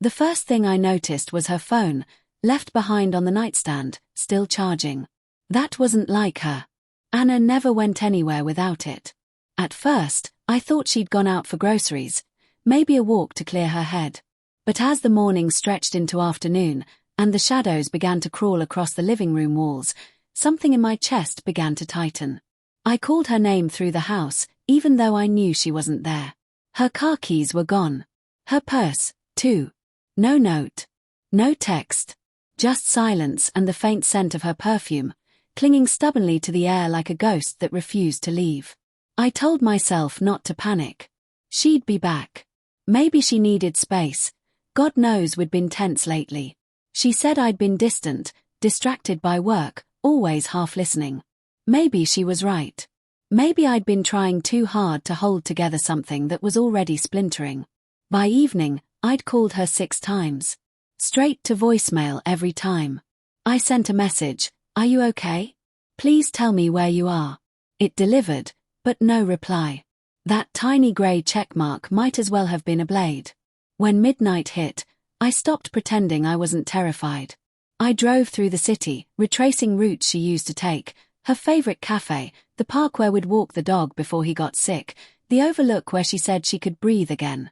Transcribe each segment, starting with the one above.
The first thing I noticed was her phone, left behind on the nightstand, still charging. That wasn't like her. Anna never went anywhere without it. At first, I thought she'd gone out for groceries, maybe a walk to clear her head. But as the morning stretched into afternoon, and the shadows began to crawl across the living room walls, something in my chest began to tighten. I called her name through the house, even though I knew she wasn't there. Her car keys were gone. Her purse, too. No note. No text. Just silence and the faint scent of her perfume, clinging stubbornly to the air like a ghost that refused to leave. I told myself not to panic. She'd be back. Maybe she needed space. God knows we'd been tense lately. She said I'd been distant, distracted by work, always half listening. Maybe she was right. Maybe I'd been trying too hard to hold together something that was already splintering. By evening, I'd called her 6 times. Straight to voicemail every time. I sent a message, "Are you okay? Please tell me where you are." It delivered, but no reply. That tiny grey checkmark might as well have been a blade. When midnight hit, I stopped pretending I wasn't terrified. I drove through the city, retracing routes she used to take, her favourite cafe, the park where we'd walk the dog before he got sick, the overlook where she said she could breathe again.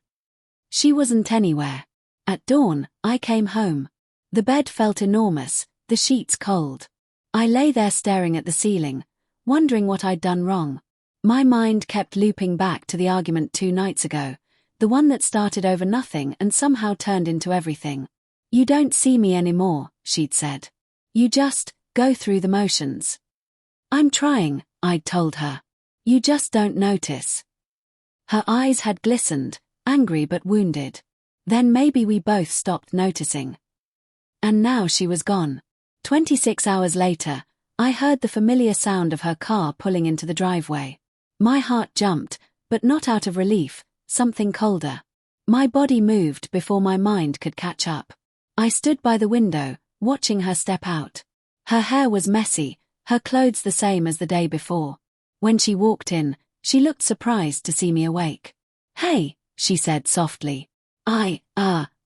She wasn't anywhere. At dawn, I came home. The bed felt enormous, the sheets cold. I lay there staring at the ceiling, wondering what I'd done wrong. My mind kept looping back to the argument 2 nights ago, the one that started over nothing and somehow turned into everything. "You don't see me anymore," she'd said. "You just go through the motions." "I'm trying," I'd told her. "You just don't notice." Her eyes had glistened, angry but wounded. Then maybe we both stopped noticing. And now she was gone. 26 hours later, I heard the familiar sound of her car pulling into the driveway. My heart jumped, but not out of relief, something colder. My body moved before my mind could catch up. I stood by the window, watching her step out. Her hair was messy, her clothes the same as the day before. When she walked in, she looked surprised to see me awake. "Hey," she said softly.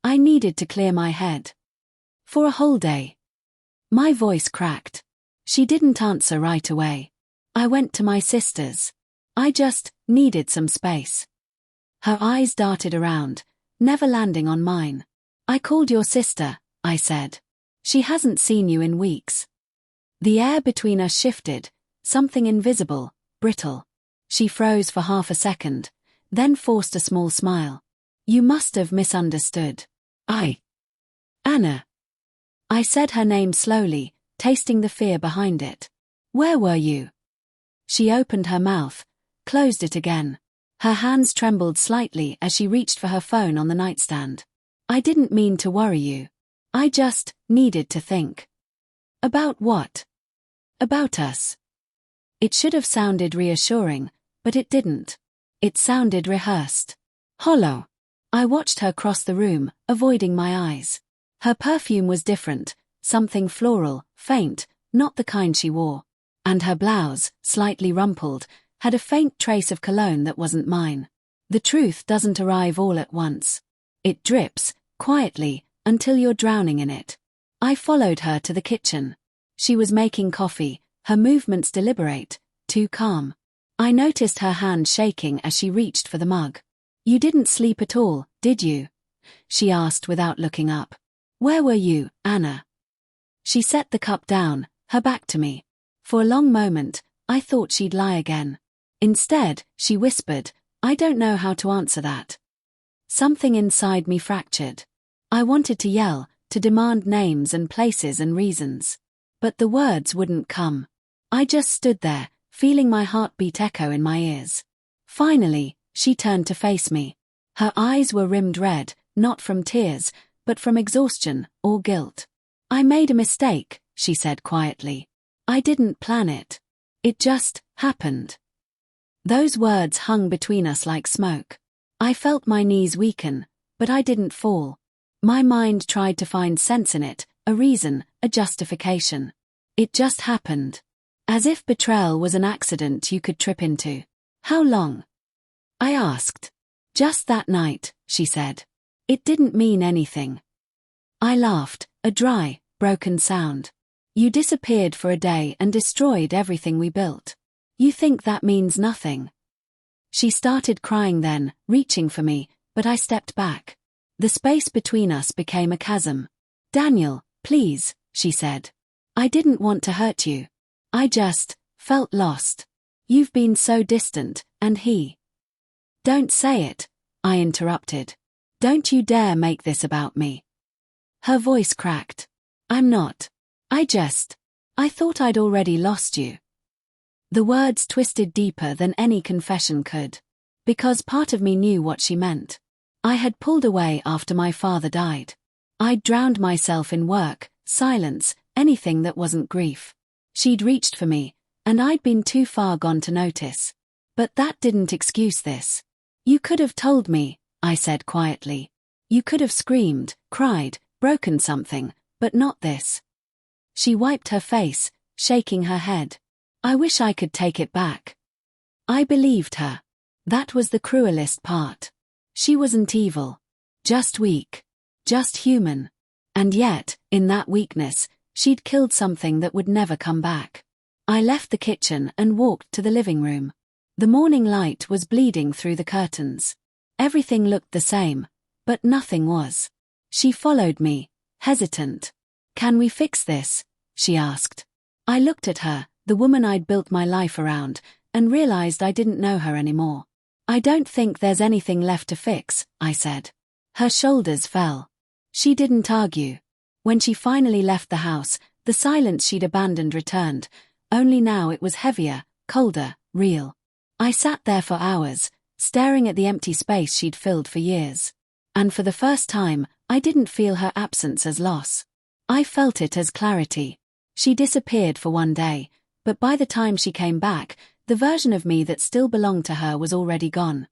I needed to clear my head. For a whole day." My voice cracked. She didn't answer right away. "I went to my sister's. I just needed some space." Her eyes darted around, never landing on mine. "I called your sister," I said. "She hasn't seen you in weeks." The air between us shifted, something invisible, brittle. She froze for half a second, then forced a small smile. "You must have misunderstood. Anna." I said her name slowly, tasting the fear behind it. "Where were you?" She opened her mouth, closed it again. Her hands trembled slightly as she reached for her phone on the nightstand. "I didn't mean to worry you. I just needed to think." "About what?" "About us." It should have sounded reassuring, but it didn't. It sounded rehearsed. Hollow. I watched her cross the room, avoiding my eyes. Her perfume was different, something floral, faint, not the kind she wore. And her blouse, slightly rumpled, had a faint trace of cologne that wasn't mine. The truth doesn't arrive all at once. It drips, quietly, until you're drowning in it. I followed her to the kitchen. She was making coffee, her movements deliberate, too calm. I noticed her hand shaking as she reached for the mug. "You didn't sleep at all, did you?" she asked without looking up. "Where were you, Anna?" She set the cup down, her back to me. For a long moment, I thought she'd lie again. Instead, she whispered, "I don't know how to answer that." Something inside me fractured. I wanted to yell, to demand names and places and reasons. But the words wouldn't come. I just stood there, feeling my heartbeat echo in my ears. Finally, she turned to face me. Her eyes were rimmed red, not from tears, but from exhaustion or guilt. "I made a mistake," she said quietly. "I didn't plan it. It just happened." Those words hung between us like smoke. I felt my knees weaken, but I didn't fall. My mind tried to find sense in it, a reason, a justification. It just happened. As if betrayal was an accident you could trip into. "How long?" I asked. "Just that night," she said. It didn't mean anything. I laughed, a dry, broken sound. You disappeared for a day and destroyed everything we built. You think that means nothing? She started crying then, reaching for me, but I stepped back. The space between us became a chasm. Daniel, please, she said. I didn't want to hurt you. I just felt lost. You've been so distant, and he. Don't say it, I interrupted. Don't you dare make this about me. Her voice cracked. I'm not. I thought I'd already lost you. The words twisted deeper than any confession could. Because part of me knew what she meant. I had pulled away after my father died. I'd drowned myself in work, silence, anything that wasn't grief. She'd reached for me, and I'd been too far gone to notice. But that didn't excuse this. You could have told me, I said quietly. You could have screamed, cried, broken something, but not this. She wiped her face, shaking her head. I wish I could take it back. I believed her. That was the cruelest part. She wasn't evil. Just weak. Just human. And yet, in that weakness, she'd killed something that would never come back. I left the kitchen and walked to the living room. The morning light was bleeding through the curtains. Everything looked the same, but nothing was. She followed me, hesitant. Can we fix this? She asked. I looked at her, the woman I'd built my life around, and realized I didn't know her anymore. I don't think there's anything left to fix, I said. Her shoulders fell. She didn't argue. When she finally left the house, the silence she'd abandoned returned, only now it was heavier, colder, real. I sat there for hours, staring at the empty space she'd filled for years. And for the first time, I didn't feel her absence as loss. I felt it as clarity. She disappeared for one day, but by the time she came back, the version of me that still belonged to her was already gone.